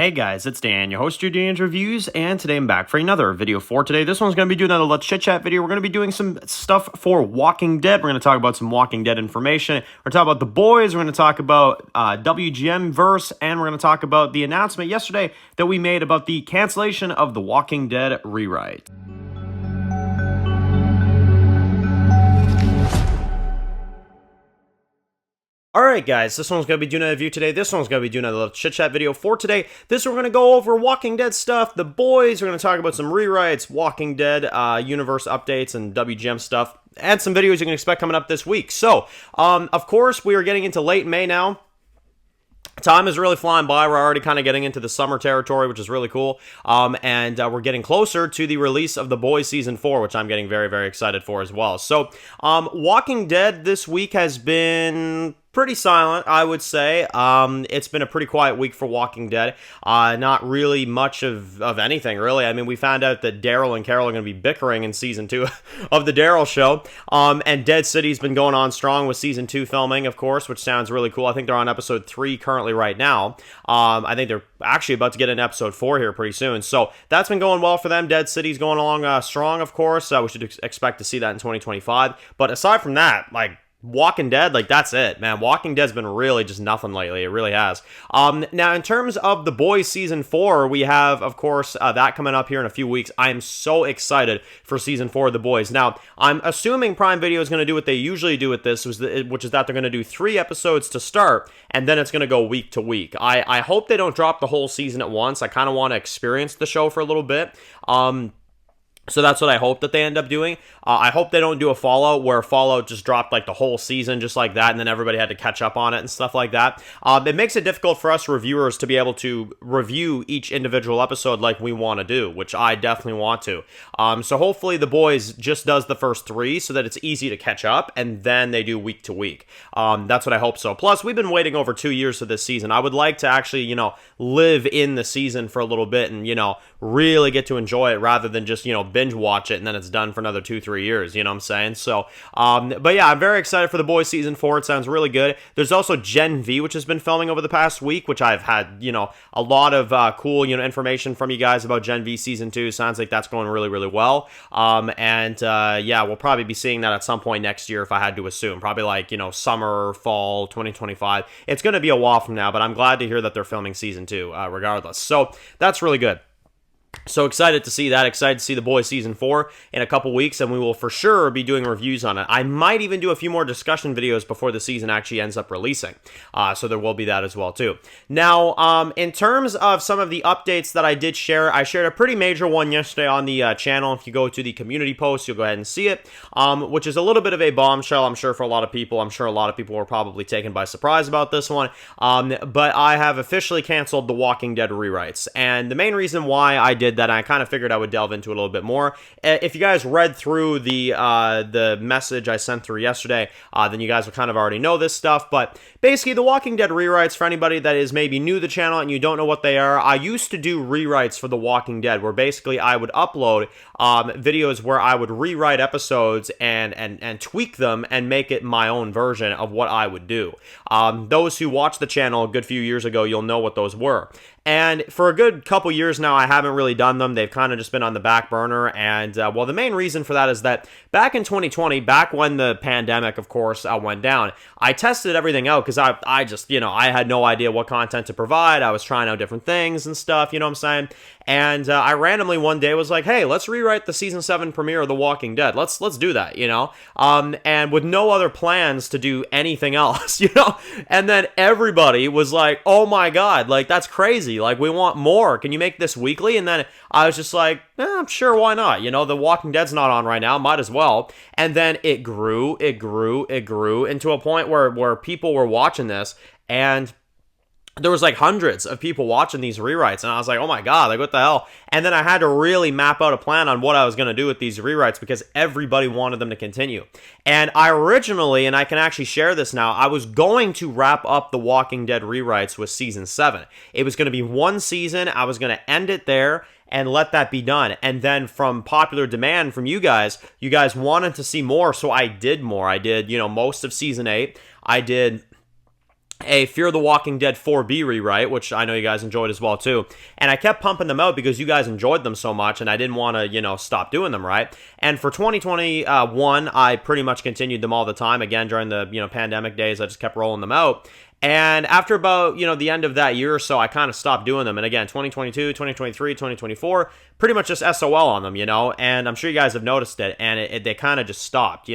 Hey guys, it's Dan, your host of your Dan's Reviews, and today I'm back for another video for today. This one's going to be doing another Let's Chit Chat video. We're going to be doing some stuff for Walking Dead. We're going to talk about some Walking Dead information. We're going to talk about the boys. We're going to talk about WGM verse, and we're going to talk about the announcement yesterday that we made about the cancellation of the Walking Dead rewrite. Alright guys, this one's going to be doing a review today. This one's going to be doing a little chit-chat video for today. This one we're going to go over Walking Dead stuff, the boys, we're going to talk about some rewrites, Walking Dead universe updates, and WGM stuff, and some videos you can expect coming up this week. So, of course, we are getting into late May now. Time is really flying by. We're already kind of getting into the summer territory, which is really cool. And we're getting closer to the release of The Boys Season 4, which I'm getting very, very excited for as well. So, Walking Dead this week has been pretty silent, I would say. It's been a pretty quiet week for Walking Dead. Not really much of anything, really. I mean, we found out that Daryl and Carol are going to be bickering in Season 2 of The Daryl Show. And Dead City's been going on strong with Season 2 filming, of course, which sounds really cool. I think they're on Episode 3 currently right now. I think they're actually about to get into Episode 4 here pretty soon. So that's been going well for them. Dead City's going along strong, of course. We should expect to see that in 2025. But aside from that, like, Walking Dead, like, that's it, man. Walking Dead's been really just nothing lately. It really has. Now, in terms of The Boys Season 4, we have, of course, that coming up here in a few weeks. I am so excited for Season 4 of The Boys. Now, I'm assuming Prime Video is going to do what they usually do with this, which is that they're going to do 3 episodes to start, and then it's going to go week to week. I hope they don't drop the whole season at once. I kind of want to experience the show for a little bit. So that's what I hope that they end up doing. I hope they don't do a Fallout where Fallout just dropped like the whole season just like that and then everybody had to catch up on it and stuff like that. It makes it difficult for us reviewers to be able to review each individual episode like we want to do, which I definitely want to. So hopefully The Boys just does the first 3 so that it's easy to catch up and then they do week to week. That's what I hope so. Plus, we've been waiting over 2 years for this season. I would like to actually, live in the season for a little bit and, really get to enjoy it rather than just, binge watch it and then it's done for another 2-3 years, you know what I'm saying? So, but yeah, I'm very excited for The Boys Season 4. It sounds really good. There's also Gen V, which has been filming over the past week, which I've had, a lot of cool, information from you guys about Gen V Season 2. Sounds like that's going really, really well. Yeah, we'll probably be seeing that at some point next year if I had to assume. Probably like, summer, fall, 2025. It's going to be a while from now, but I'm glad to hear that they're filming Season 2 regardless. So that's really good. So excited to see that, excited to see The Boys Season 4 in a couple weeks, and we will for sure be doing reviews on it. I might even do a few more discussion videos before the season actually ends up releasing, so there will be that as well too. Now, in terms of some of the updates that I did share, I shared a pretty major one yesterday on the channel. If you go to the community post, you'll go ahead and see it, which is a little bit of a bombshell, I'm sure, for a lot of people. I'm sure a lot of people were probably taken by surprise about this one, but I have officially canceled the Walking Dead rewrites, and the main reason why I did that, I kind of figured I would delve into it a little bit more. If you guys read through the message I sent through yesterday, then you guys will kind of already know this stuff, but basically the Walking Dead rewrites, for anybody that is maybe new to the channel and you don't know what they are, I used to do rewrites for The Walking Dead, where basically I would upload videos where I would rewrite episodes and tweak them and make it my own version of what I would do. Those who watched the channel a good few years ago, you'll know what those were. And for a good couple years now, I haven't really done them. They've kind of just been on the back burner. And, well, the main reason for that is that back in 2020, back when the pandemic, of course, went down, I tested everything out because I just, I had no idea what content to provide. I was trying out different things and stuff, you know what I'm saying? And I randomly one day was like, hey, let's rewrite the Season 7 premiere of The Walking Dead. Let's do that, and with no other plans to do anything else, And then everybody was like, oh my God, like, that's crazy. Like, we want more. Can you make this weekly? And then I was just like, I'm sure, why not? The Walking Dead's not on right now. Might as well. And then it grew into a point where people were watching this, and there was like hundreds of people watching these rewrites, and I was like, oh my God, like, what the hell? And then I had to really map out a plan on what I was going to do with these rewrites because everybody wanted them to continue. And I originally, and I can actually share this now, I was going to wrap up the Walking Dead rewrites with Season 7. It was going to be one season. I was going to end it there and let that be done. And then from popular demand from you guys wanted to see more, so I did more. I did, most of Season 8. I did a Fear the Walking Dead 4B rewrite, which I know you guys enjoyed as well too. And I kept pumping them out because you guys enjoyed them so much and I didn't want to, stop doing them, right? And for 2021, I pretty much continued them all the time. Again, during the, pandemic days, I just kept rolling them out. And after about, the end of that year or so, I kind of stopped doing them. And again, 2022, 2023, 2024, pretty much just SOL on them, and I'm sure you guys have noticed it. And they kind of just stopped,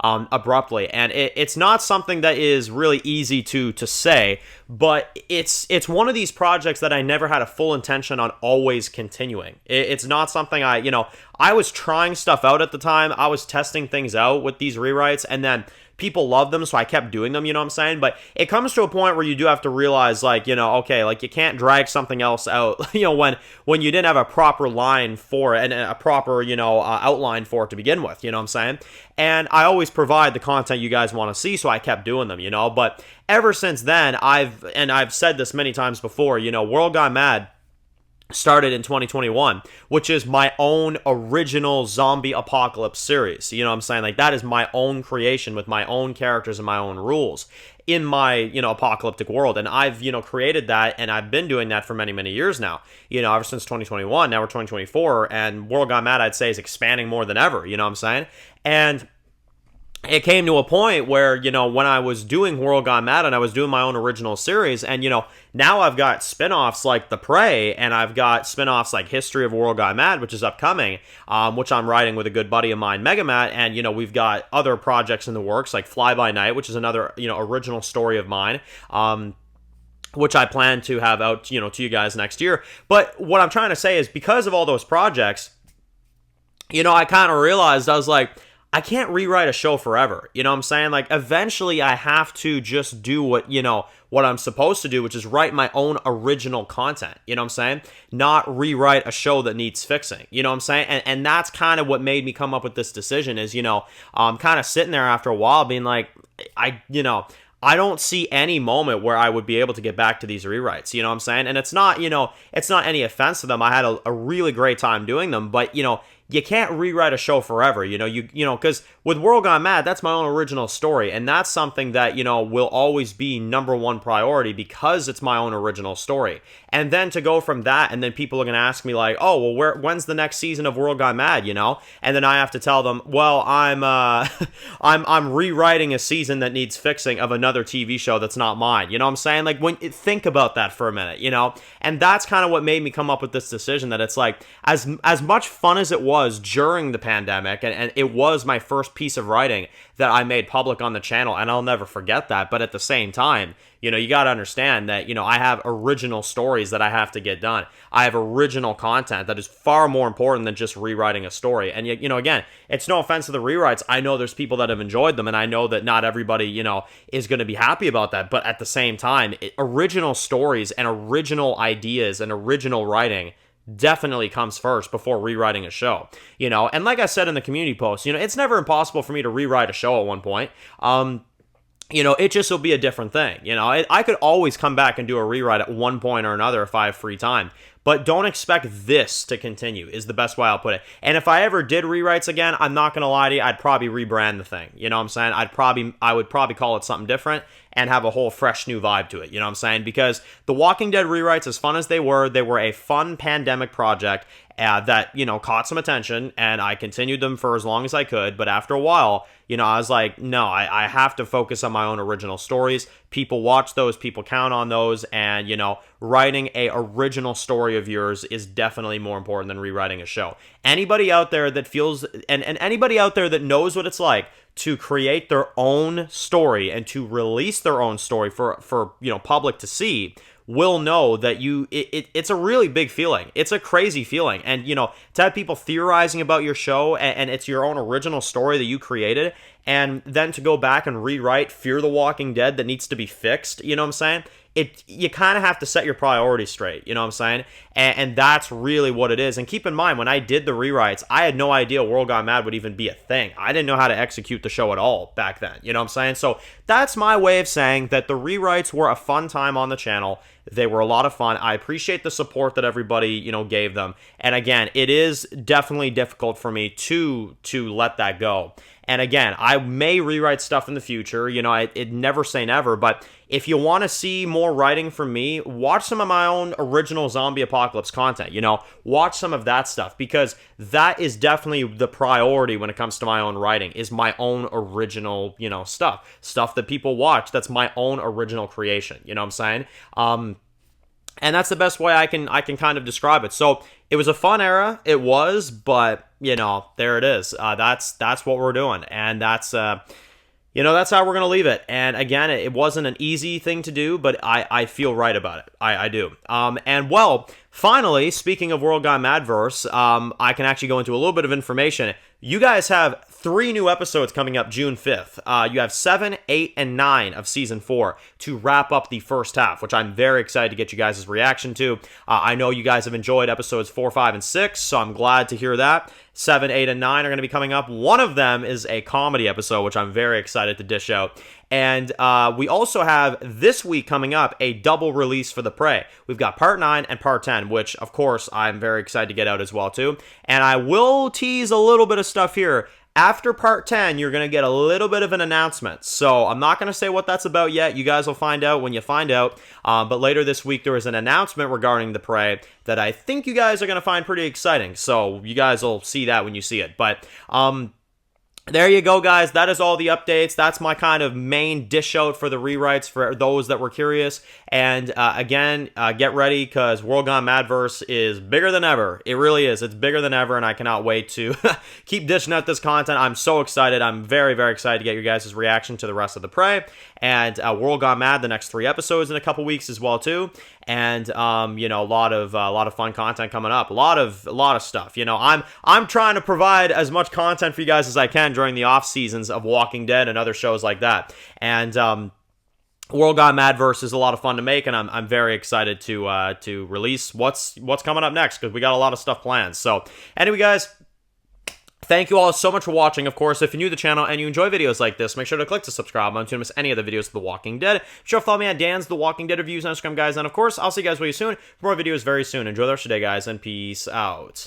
abruptly. And it's not something that is really easy to say, but it's one of these projects that I never had a full intention on always continuing. It's not something I was trying stuff out at the time. I was testing things out with these rewrites, and then people love them, so I kept doing them, you know what I'm saying? But it comes to a point where you do have to realize, okay, you can't drag something else out, when you didn't have a proper line for it and a proper, outline for it to begin with, you know what I'm saying? And I always provide the content you guys want to see, so I kept doing them, But ever since then, I've said this many times before, World Gone Mad started in 2021, which is my own original zombie apocalypse series. You know what I'm saying? That is my own creation with my own characters and my own rules in my, apocalyptic world. And I've, created that, and I've been doing that for many, many years now, ever since 2021. Now we're 2024, and World Gone Mad, I'd say, is expanding more than ever, you know what I'm saying? And it came to a point where, when I was doing World Gone Mad and I was doing my own original series, and, now I've got spin-offs like The Prey, and I've got spin-offs like History of World Gone Mad, which is upcoming, which I'm writing with a good buddy of mine, Megamat, and, we've got other projects in the works like Fly By Night, which is another, original story of mine, which I plan to have out, to you guys next year. But what I'm trying to say is, because of all those projects, I kind of realized, I was like, I can't rewrite a show forever. You know what I'm saying? Eventually I have to just do what I'm supposed to do, which is write my own original content. You know what I'm saying? Not rewrite a show that needs fixing. You know what I'm saying? And that's kind of what made me come up with this decision is, I'm kind of sitting there after a while being like, I don't see any moment where I would be able to get back to these rewrites. You know what I'm saying? And it's not any offense to them. I had a really great time doing them, but, you can't rewrite a show forever, because with World Gone Mad, that's my own original story, and that's something that, will always be number one priority because it's my own original story. And then to go from that, and then people are going to ask me like, oh, well, when's the next season of World Gone Mad, And then I have to tell them, well, I'm rewriting a season that needs fixing of another TV show that's not mine, you know what I'm saying? Think about that for a minute, And that's kind of what made me come up with this decision that it's like, as much fun as it was during the pandemic, and it was my first piece of writing that I made public on the channel, and I'll never forget that. But at the same time, you got to understand that, I have original stories that I have to get done. I have original content that is far more important than just rewriting a story. And, again, it's no offense to the rewrites. I know there's people that have enjoyed them, and I know that not everybody, is going to be happy about that. But at the same time, original stories and original ideas and original writing definitely comes first before rewriting a show, and like I said in the community post, it's never impossible for me to rewrite a show at one point. It just will be a different thing. I could always come back and do a rewrite at one point or another if I have free time. But don't expect this to continue is the best way I'll put it. And if I ever did rewrites again, I'm not going to lie to you, I'd probably rebrand the thing. You know what I'm saying? I would probably call it something different and have a whole fresh new vibe to it. You know what I'm saying? Because the Walking Dead rewrites, as fun as they were a fun pandemic project that, caught some attention, and I continued them for as long as I could. But after a while, I was like, no, I have to focus on my own original stories. People watch those, people count on those, and, writing a original story of yours is definitely more important than rewriting a show. Anybody out there that feels, and anybody out there that knows what it's like to create their own story and to release their own story for public to see, will know that it's a really big feeling. It's a crazy feeling. And, to have people theorizing about your show and it's your own original story that you created, and then to go back and rewrite Fear the Walking Dead that needs to be fixed, you know what I'm saying? You kind of have to set your priorities straight, you know what I'm saying? And that's really what it is. And keep in mind, when I did the rewrites, I had no idea World Gone Mad would even be a thing. I didn't know how to execute the show at all back then, you know what I'm saying? So that's my way of saying that the rewrites were a fun time on the channel. They were a lot of fun. I appreciate the support that everybody, gave them. And again, it is definitely difficult for me to let that go. And again, I may rewrite stuff in the future. You know, it never say never, but if you want to see more writing from me, watch some of my own original zombie apocalypse content. You know, watch some of that stuff, because that is definitely the priority when it comes to my own writing, is my own original, you know, stuff that people watch. That's my own original creation. You know what I'm saying? And that's the best way I can kind of describe it. So it was a fun era. It was, but you know, there it is. That's what we're doing, and that's you know, that's how we're going to leave it. And again, it wasn't an easy thing to do, but I feel right about it. I do. And well, finally, speaking of World Gone Madverse, I can actually go into a little bit of information. You guys have 3 new episodes coming up June 5th. You have 7, 8, and 9 of Season 4 to wrap up the first half, which I'm very excited to get you guys' reaction to. I know you guys have enjoyed episodes 4, 5, and 6, so I'm glad to hear that. 7, 8, and 9 are going to be coming up. One of them is a comedy episode, which I'm very excited to dish out. And we also have this week coming up a double release for The Prey. We've got Part 9 and Part 10, which, of course, I'm very excited to get out as well, too. And I will tease a little bit of stuff here. After Part 10, you're going to get a little bit of an announcement. So I'm not going to say what that's about yet. You guys will find out when you find out. But later this week, there is an announcement regarding The Prey that I think you guys are going to find pretty exciting. So you guys will see that when you see it. But there you go, guys. That is all the updates. That's my kind of main dish out for the rewrites for those that were curious. And again, get ready, because World Gone Madverse is bigger than ever. It really is. It's bigger than ever, and I cannot wait to keep dishing out this content. I'm so excited. I'm very, very excited to get your guys' reaction to the rest of The Prey. And World Gone Mad, the next 3 episodes in a couple weeks as well, too. And you know, a lot of fun content coming up. A lot of stuff. You know, I'm trying to provide as much content for you guys as I can during the off seasons of Walking Dead and other shows like that. And World Gone Madverse is a lot of fun to make, and I'm very excited to release what's coming up next, because we got a lot of stuff planned. So anyway, guys, thank you all so much for watching. Of course, if you're new to the channel and you enjoy videos like this, make sure to click to subscribe on to miss any of the videos of The Walking Dead. Be sure to follow me at Dan's The Walking Dead Reviews on Instagram, guys. And of course, I'll see you guys really soon for more videos very soon. Enjoy the rest of your day, guys, and peace out.